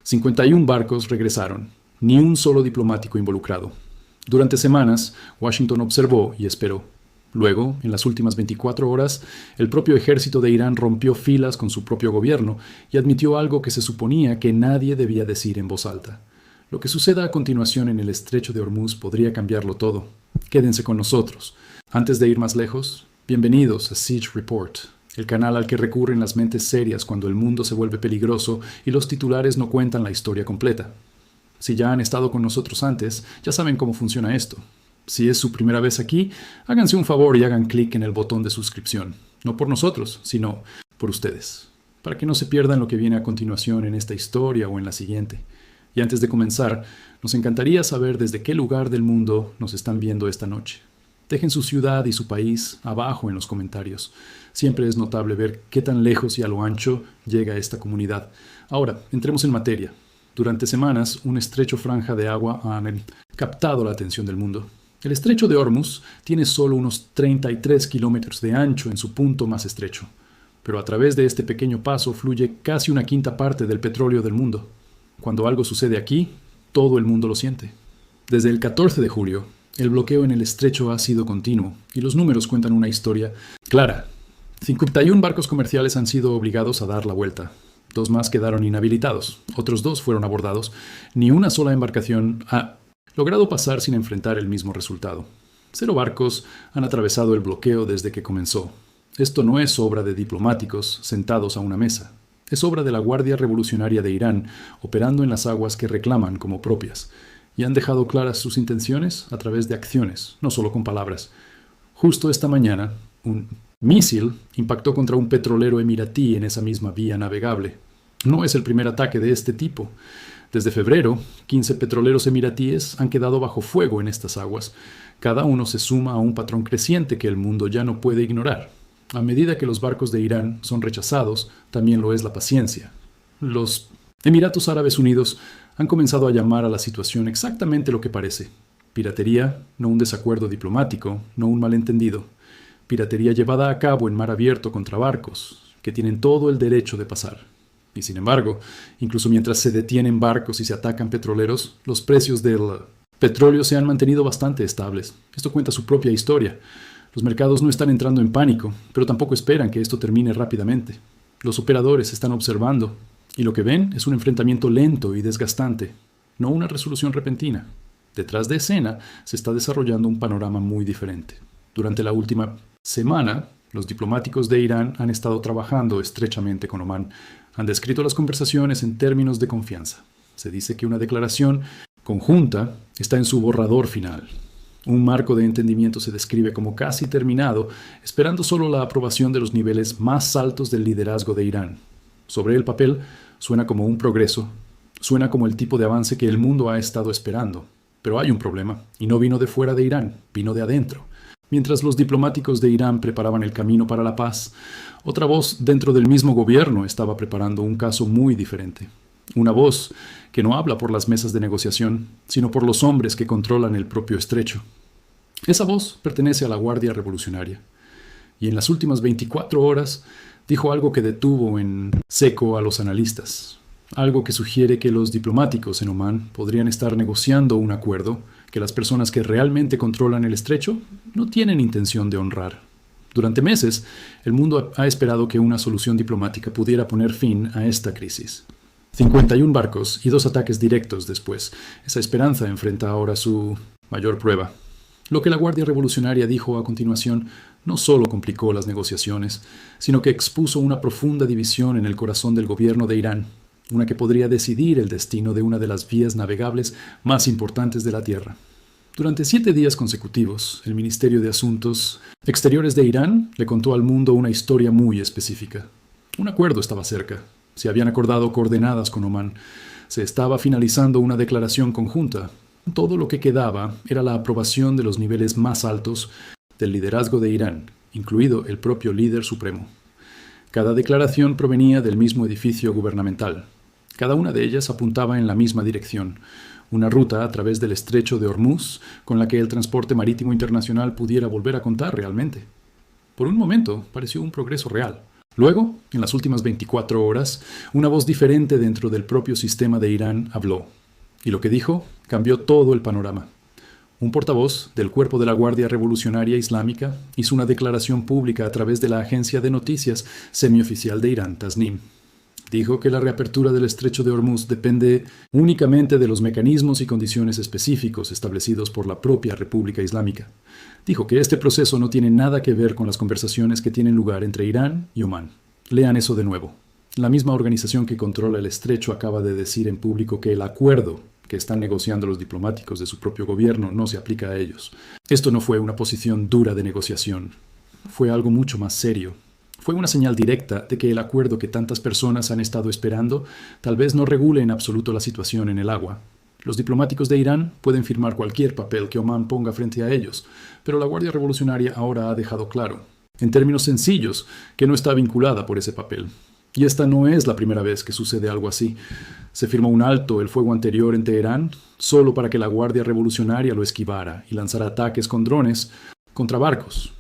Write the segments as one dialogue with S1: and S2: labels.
S1: 51 barcos regresaron, ni un solo diplomático involucrado. Durante semanas, Washington observó y esperó. Luego, en las últimas 24 horas, el propio ejército de Irán rompió filas con su propio gobierno y admitió algo que se suponía que nadie debía decir en voz alta. Lo que suceda a continuación en el estrecho de Hormuz podría cambiarlo todo. Quédense con nosotros. Antes de ir más lejos, bienvenidos a Siege Report, el canal al que recurren las mentes serias cuando el mundo se vuelve peligroso y los titulares no cuentan la historia completa. Si ya han estado con nosotros antes, ya saben cómo funciona esto. Si es su primera vez aquí, háganse un favor y hagan clic en el botón de suscripción. No por nosotros, sino por ustedes, para que no se pierdan lo que viene a continuación en esta historia o en la siguiente. Y antes de comenzar, nos encantaría saber desde qué lugar del mundo nos están viendo esta noche. Dejen su ciudad y su país abajo en los comentarios. Siempre es notable ver qué tan lejos y a lo ancho llega esta comunidad. Ahora, entremos en materia. Durante semanas, un estrecho franja de agua ha captado la atención del mundo. El estrecho de Hormuz tiene solo unos 33 kilómetros de ancho en su punto más estrecho, pero a través de este pequeño paso fluye casi una quinta parte del petróleo del mundo. Cuando algo sucede aquí, todo el mundo lo siente. Desde el 14 de julio, el bloqueo en el estrecho ha sido continuo y los números cuentan una historia clara. 51 barcos comerciales han sido obligados a dar la vuelta. 2 más quedaron inhabilitados, otros 2 fueron abordados. Ni una sola embarcación ha logrado pasar sin enfrentar el mismo resultado. 0 barcos han atravesado el bloqueo desde que comenzó. Esto no es obra de diplomáticos sentados a una mesa. Es obra de la Guardia Revolucionaria de Irán, operando en las aguas que reclaman como propias. Y han dejado claras sus intenciones a través de acciones, no solo con palabras. Justo esta mañana, un misil impactó contra un petrolero emiratí en esa misma vía navegable. No es el primer ataque de este tipo. Desde febrero, 15 petroleros emiratíes han quedado bajo fuego en estas aguas. Cada uno se suma a un patrón creciente que el mundo ya no puede ignorar. A medida que los barcos de Irán son rechazados, también lo es la paciencia. Los Emiratos Árabes Unidos han comenzado a llamar a la situación exactamente lo que parece. Piratería, no un desacuerdo diplomático, no un malentendido. Piratería llevada a cabo en mar abierto contra barcos, que tienen todo el derecho de pasar. Y sin embargo, incluso mientras se detienen barcos y se atacan petroleros, los precios del petróleo se han mantenido bastante estables. Esto cuenta su propia historia. Los mercados no están entrando en pánico, pero tampoco esperan que esto termine rápidamente. Los operadores están observando, y lo que ven es un enfrentamiento lento y desgastante, no una resolución repentina. Detrás de escena se está desarrollando un panorama muy diferente. Durante la última semana, los diplomáticos de Irán han estado trabajando estrechamente con Omán. Han descrito las conversaciones en términos de confianza. Se dice que una declaración conjunta está en su borrador final. Un marco de entendimiento se describe como casi terminado, esperando solo la aprobación de los niveles más altos del liderazgo de Irán. Sobre el papel, suena como un progreso, suena como el tipo de avance que el mundo ha estado esperando. Pero hay un problema, y no vino de fuera de Irán, vino de adentro. Mientras los diplomáticos de Irán preparaban el camino para la paz, otra voz dentro del mismo gobierno estaba preparando un caso muy diferente. Una voz que no habla por las mesas de negociación, sino por los hombres que controlan el propio estrecho. Esa voz pertenece a la Guardia Revolucionaria. Y en las últimas 24 horas dijo algo que detuvo en seco a los analistas. Algo que sugiere que los diplomáticos en Omán podrían estar negociando un acuerdo que las personas que realmente controlan el estrecho no tienen intención de honrar. Durante meses, el mundo ha esperado que una solución diplomática pudiera poner fin a esta crisis. 51 barcos y 2 ataques directos después. Esa esperanza enfrenta ahora su mayor prueba. Lo que la Guardia Revolucionaria dijo a continuación no solo complicó las negociaciones, sino que expuso una profunda división en el corazón del gobierno de Irán, una que podría decidir el destino de una de las vías navegables más importantes de la Tierra. Durante 7 días consecutivos, el Ministerio de Asuntos Exteriores de Irán le contó al mundo una historia muy específica. Un acuerdo estaba cerca. Se habían acordado coordenadas con Omán. Se estaba finalizando una declaración conjunta. Todo lo que quedaba era la aprobación de los niveles más altos del liderazgo de Irán, incluido el propio líder supremo. Cada declaración provenía del mismo edificio gubernamental. Cada una de ellas apuntaba en la misma dirección, una ruta a través del estrecho de Hormuz con la que el transporte marítimo internacional pudiera volver a contar realmente. Por un momento pareció un progreso real. Luego, en las últimas 24 horas, una voz diferente dentro del propio sistema de Irán habló, y lo que dijo cambió todo el panorama. Un portavoz del Cuerpo de la Guardia Revolucionaria Islámica hizo una declaración pública a través de la agencia de noticias semioficial de Irán, Tasnim. Dijo que la reapertura del estrecho de Hormuz depende únicamente de los mecanismos y condiciones específicos establecidos por la propia República Islámica. Dijo que este proceso no tiene nada que ver con las conversaciones que tienen lugar entre Irán y Omán. Lean eso de nuevo. La misma organización que controla el estrecho acaba de decir en público que el acuerdo que están negociando los diplomáticos de su propio gobierno no se aplica a ellos. Esto no fue una posición dura de negociación. Fue algo mucho más serio. Fue una señal directa de que el acuerdo que tantas personas han estado esperando tal vez no regule en absoluto la situación en el agua. Los diplomáticos de Irán pueden firmar cualquier papel que Omán ponga frente a ellos, pero la Guardia Revolucionaria ahora ha dejado claro, en términos sencillos, que no está vinculada por ese papel. Y esta no es la primera vez que sucede algo así. Se firmó un alto el fuego anterior en Teherán solo para que la Guardia Revolucionaria lo esquivara y lanzara ataques con drones contra barcos.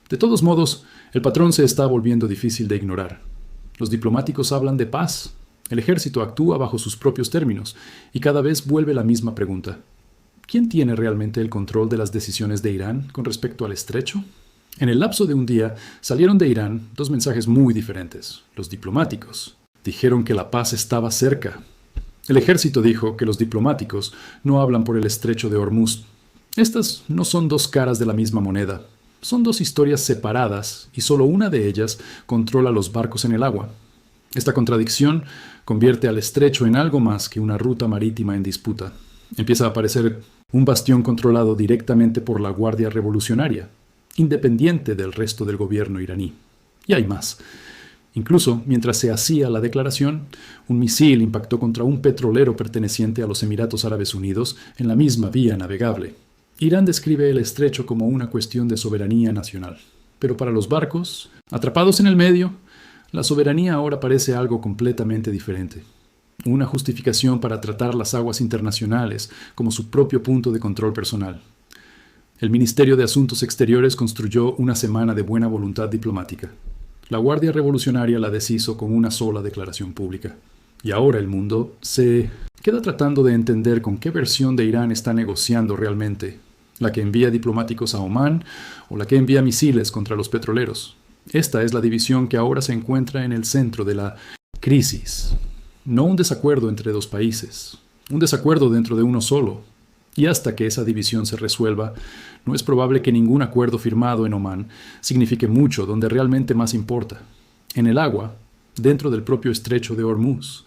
S1: De todos modos, el patrón se está volviendo difícil de ignorar. Los diplomáticos hablan de paz. El ejército actúa bajo sus propios términos y cada vez vuelve la misma pregunta. ¿Quién tiene realmente el control de las decisiones de Irán con respecto al estrecho? En el lapso de un día salieron de Irán dos mensajes muy diferentes. Los diplomáticos dijeron que la paz estaba cerca. El ejército dijo que los diplomáticos no hablan por el estrecho de Hormuz. Estas no son dos caras de la misma moneda. Son dos historias separadas y solo una de ellas controla los barcos en el agua. Esta contradicción convierte al estrecho en algo más que una ruta marítima en disputa. Empieza a aparecer un bastión controlado directamente por la Guardia Revolucionaria, independiente del resto del gobierno iraní. Y hay más. Incluso, mientras se hacía la declaración, un misil impactó contra un petrolero perteneciente a los Emiratos Árabes Unidos en la misma vía navegable. Irán describe el estrecho como una cuestión de soberanía nacional. Pero para los barcos, atrapados en el medio, la soberanía ahora parece algo completamente diferente. Una justificación para tratar las aguas internacionales como su propio punto de control personal. El Ministerio de Asuntos Exteriores construyó una semana de buena voluntad diplomática. La Guardia Revolucionaria la deshizo con una sola declaración pública. Y ahora el mundo se queda tratando de entender con qué versión de Irán está negociando realmente. La que envía diplomáticos a Omán o la que envía misiles contra los petroleros. Esta es la división que ahora se encuentra en el centro de la crisis. No un desacuerdo entre dos países, un desacuerdo dentro de uno solo. Y hasta que esa división se resuelva, no es probable que ningún acuerdo firmado en Omán signifique mucho donde realmente más importa. En el agua, dentro del propio estrecho de Hormuz.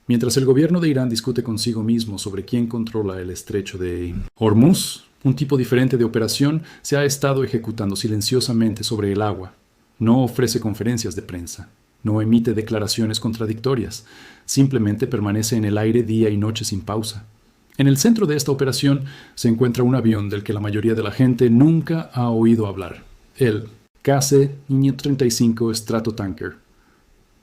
S1: Mientras el gobierno de Irán discute consigo mismo sobre quién controla el estrecho de Hormuz, un tipo diferente de operación se ha estado ejecutando silenciosamente sobre el agua. No ofrece conferencias de prensa, no emite declaraciones contradictorias, simplemente permanece en el aire día y noche sin pausa. En el centro de esta operación se encuentra un avión del que la mayoría de la gente nunca ha oído hablar, el KC-535 Stratotanker.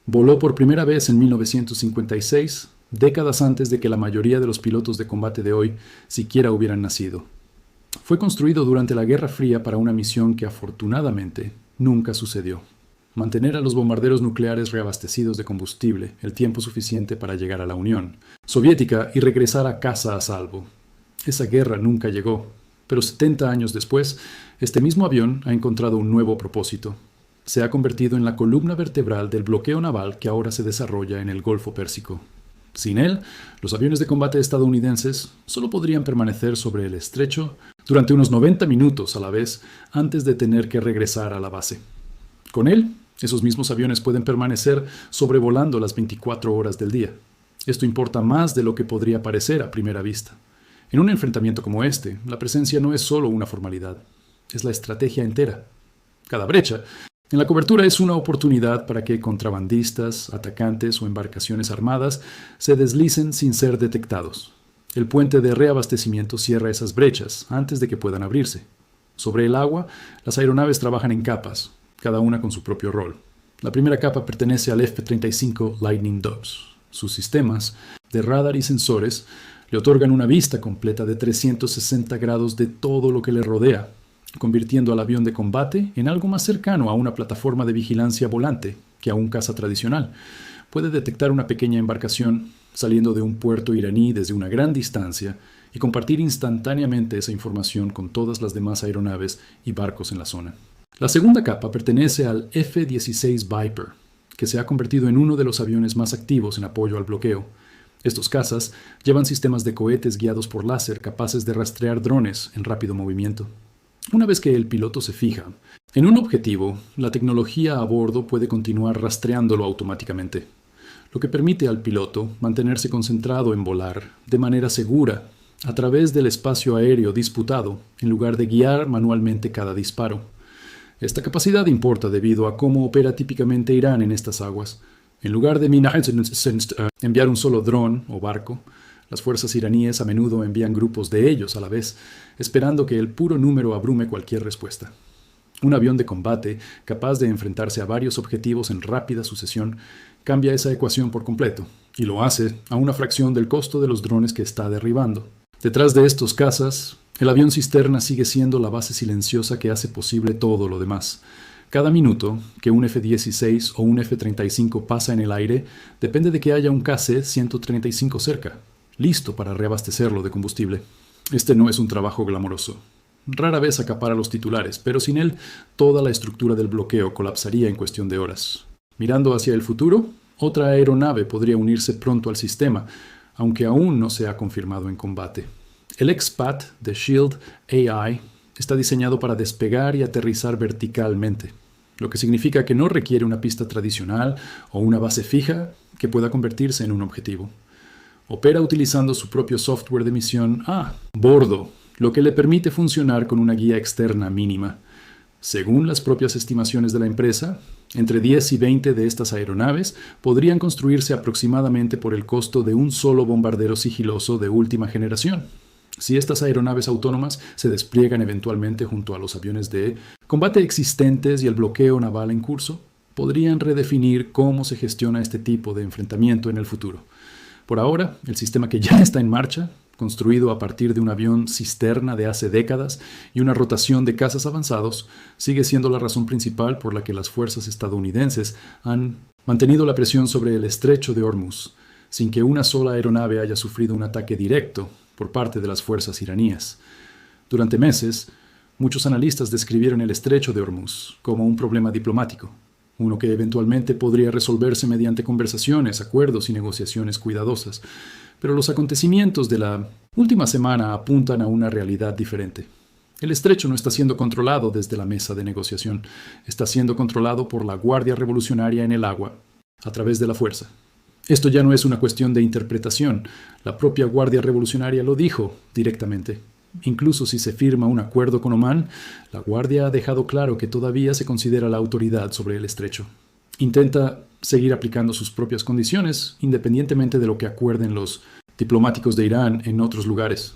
S1: Voló por primera vez en 1956, décadas antes de que la mayoría de los pilotos de combate de hoy siquiera hubieran nacido. Fue construido durante la Guerra Fría para una misión que afortunadamente nunca sucedió. Mantener a los bombarderos nucleares reabastecidos de combustible el tiempo suficiente para llegar a la Unión Soviética y regresar a casa a salvo. Esa guerra nunca llegó, pero 70 años después, este mismo avión ha encontrado un nuevo propósito. Se ha convertido en la columna vertebral del bloqueo naval que ahora se desarrolla en el Golfo Pérsico. Sin él, los aviones de combate estadounidenses solo podrían permanecer sobre el estrecho durante unos 90 minutos a la vez antes de tener que regresar a la base. Con él, esos mismos aviones pueden permanecer sobrevolando las 24 horas del día. Esto importa más de lo que podría parecer a primera vista. En un enfrentamiento como este, la presencia no es solo una formalidad, es la estrategia entera. Cada brecha en la cobertura es una oportunidad para que contrabandistas, atacantes o embarcaciones armadas se deslicen sin ser detectados. El puente de reabastecimiento cierra esas brechas antes de que puedan abrirse. Sobre el agua, las aeronaves trabajan en capas, cada una con su propio rol. La primera capa pertenece al F-35 Lightning II. Sus sistemas de radar y sensores le otorgan una vista completa de 360 grados de todo lo que le rodea, convirtiendo al avión de combate en algo más cercano a una plataforma de vigilancia volante que a un caza tradicional. Puede detectar una pequeña embarcación saliendo de un puerto iraní desde una gran distancia y compartir instantáneamente esa información con todas las demás aeronaves y barcos en la zona. La segunda capa pertenece al F-16 Viper, que se ha convertido en uno de los aviones más activos en apoyo al bloqueo. Estos cazas llevan sistemas de cohetes guiados por láser capaces de rastrear drones en rápido movimiento. Una vez que el piloto se fija en un objetivo, la tecnología a bordo puede continuar rastreándolo automáticamente, lo que permite al piloto mantenerse concentrado en volar de manera segura a través del espacio aéreo disputado en lugar de guiar manualmente cada disparo. Esta capacidad importa debido a cómo opera típicamente Irán en estas aguas. En lugar de enviar un solo dron o barco, las fuerzas iraníes a menudo envían grupos de ellos a la vez, esperando que el puro número abrume cualquier respuesta. Un avión de combate, capaz de enfrentarse a varios objetivos en rápida sucesión, cambia esa ecuación por completo, y lo hace a una fracción del costo de los drones que está derribando. Detrás de estos cazas, el avión cisterna sigue siendo la base silenciosa que hace posible todo lo demás. Cada minuto que un F-16 o un F-35 pasa en el aire depende de que haya un KC-135 cerca, listo para reabastecerlo de combustible. Este no es un trabajo glamoroso. Rara vez acapara los titulares, pero sin él, toda la estructura del bloqueo colapsaría en cuestión de horas. Mirando hacia el futuro, otra aeronave podría unirse pronto al sistema, aunque aún no se ha confirmado en combate. El X-PAT de Shield AI está diseñado para despegar y aterrizar verticalmente, lo que significa que no requiere una pista tradicional o una base fija que pueda convertirse en un objetivo. Opera utilizando su propio software de misión a bordo, lo que le permite funcionar con una guía externa mínima. Según las propias estimaciones de la empresa, entre 10 y 20 de estas aeronaves podrían construirse aproximadamente por el costo de un solo bombardero sigiloso de última generación. Si estas aeronaves autónomas se despliegan eventualmente junto a los aviones de combate existentes y el bloqueo naval en curso, podrían redefinir cómo se gestiona este tipo de enfrentamiento en el futuro. Por ahora, el sistema que ya está en marcha, construido a partir de un avión cisterna de hace décadas y una rotación de cazas avanzados, sigue siendo la razón principal por la que las fuerzas estadounidenses han mantenido la presión sobre el estrecho de Hormuz, sin que una sola aeronave haya sufrido un ataque directo por parte de las fuerzas iraníes. Durante meses, muchos analistas describieron el estrecho de Hormuz como un problema diplomático, uno que eventualmente podría resolverse mediante conversaciones, acuerdos y negociaciones cuidadosas. Pero los acontecimientos de la última semana apuntan a una realidad diferente. El estrecho no está siendo controlado desde la mesa de negociación, está siendo controlado por la Guardia Revolucionaria en el agua, a través de la fuerza. Esto ya no es una cuestión de interpretación, la propia Guardia Revolucionaria lo dijo directamente. Incluso si se firma un acuerdo con Omán, la Guardia ha dejado claro que todavía se considera la autoridad sobre el estrecho. Intenta seguir aplicando sus propias condiciones, independientemente de lo que acuerden los diplomáticos de Irán en otros lugares.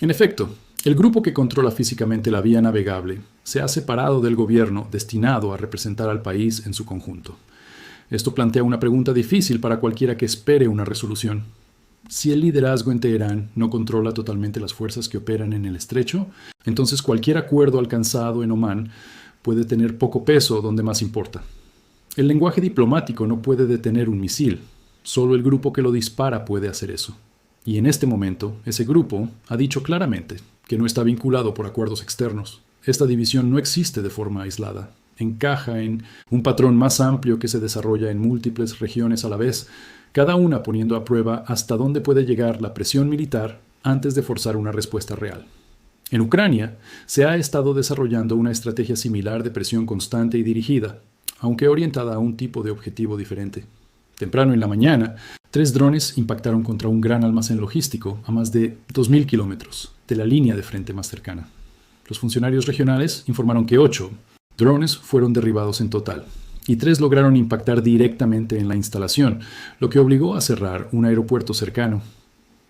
S1: En efecto, el grupo que controla físicamente la vía navegable se ha separado del gobierno destinado a representar al país en su conjunto. Esto plantea una pregunta difícil para cualquiera que espere una resolución. Si el liderazgo en Teherán no controla totalmente las fuerzas que operan en el estrecho, entonces cualquier acuerdo alcanzado en Omán puede tener poco peso donde más importa. El lenguaje diplomático no puede detener un misil, solo el grupo que lo dispara puede hacer eso. Y en este momento, ese grupo ha dicho claramente que no está vinculado por acuerdos externos. Esta división no existe de forma aislada. Encaja en un patrón más amplio que se desarrolla en múltiples regiones a la vez, cada una poniendo a prueba hasta dónde puede llegar la presión militar antes de forzar una respuesta real. En Ucrania se ha estado desarrollando una estrategia similar de presión constante y dirigida, aunque orientada a un tipo de objetivo diferente. Temprano en la mañana, 3 drones impactaron contra un gran almacén logístico a más de 2.000 kilómetros de la línea de frente más cercana. Los funcionarios regionales informaron que 8 drones fueron derribados en total, y 3 lograron impactar directamente en la instalación, lo que obligó a cerrar un aeropuerto cercano.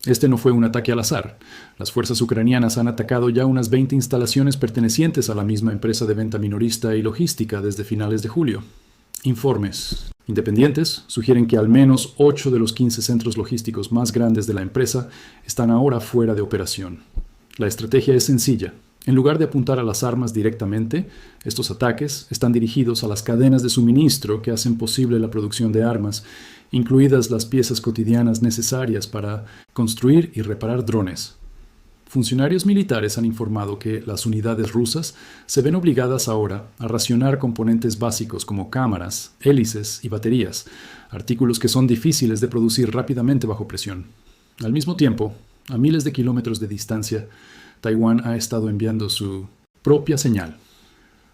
S1: Este no fue un ataque al azar. Las fuerzas ucranianas han atacado ya unas 20 instalaciones pertenecientes a la misma empresa de venta minorista y logística desde finales de julio. Informes independientes sugieren que al menos 8 de los 15 centros logísticos más grandes de la empresa están ahora fuera de operación. La estrategia es sencilla: En lugar de apuntar a las armas directamente, estos ataques están dirigidos a las cadenas de suministro que hacen posible la producción de armas, incluidas las piezas cotidianas necesarias para construir y reparar drones. Funcionarios militares han informado que las unidades rusas se ven obligadas ahora a racionar componentes básicos como cámaras, hélices y baterías, artículos que son difíciles de producir rápidamente bajo presión. Al mismo tiempo, a miles de kilómetros de distancia, Taiwán ha estado enviando su propia señal.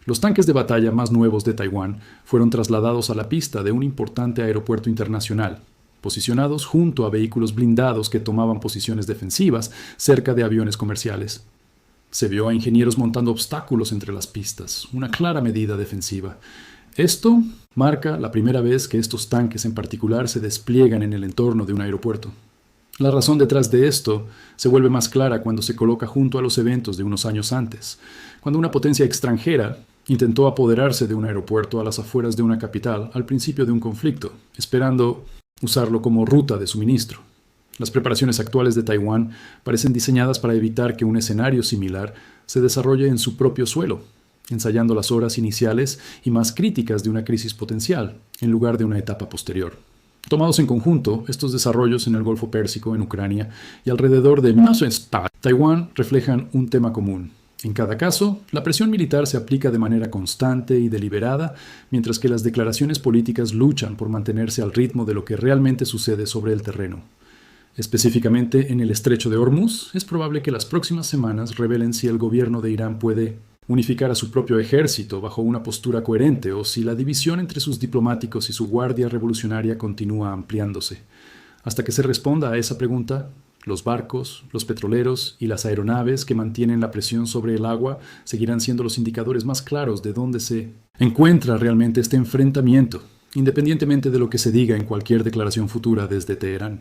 S1: Los tanques de batalla más nuevos de Taiwán fueron trasladados a la pista de un importante aeropuerto internacional, posicionados junto a vehículos blindados que tomaban posiciones defensivas cerca de aviones comerciales. Se vio a ingenieros montando obstáculos entre las pistas, una clara medida defensiva. Esto marca la primera vez que estos tanques en particular se despliegan en el entorno de un aeropuerto. La razón detrás de esto se vuelve más clara cuando se coloca junto a los eventos de unos años antes, cuando una potencia extranjera intentó apoderarse de un aeropuerto a las afueras de una capital al principio de un conflicto, esperando usarlo como ruta de suministro. Las preparaciones actuales de Taiwán parecen diseñadas para evitar que un escenario similar se desarrolle en su propio suelo, ensayando las horas iniciales y más críticas de una crisis potencial, en lugar de una etapa posterior. Tomados en conjunto, estos desarrollos en el Golfo Pérsico, en Ucrania y alrededor de Taiwán reflejan un tema común. En cada caso, la presión militar se aplica de manera constante y deliberada, mientras que las declaraciones políticas luchan por mantenerse al ritmo de lo que realmente sucede sobre el terreno. Específicamente en el estrecho de Hormuz, es probable que las próximas semanas revelen si el gobierno de Irán puede unificar a su propio ejército bajo una postura coherente o si la división entre sus diplomáticos y su guardia revolucionaria continúa ampliándose. Hasta que se responda a esa pregunta, los barcos, los petroleros y las aeronaves que mantienen la presión sobre el agua seguirán siendo los indicadores más claros de dónde se encuentra realmente este enfrentamiento, independientemente de lo que se diga en cualquier declaración futura desde Teherán.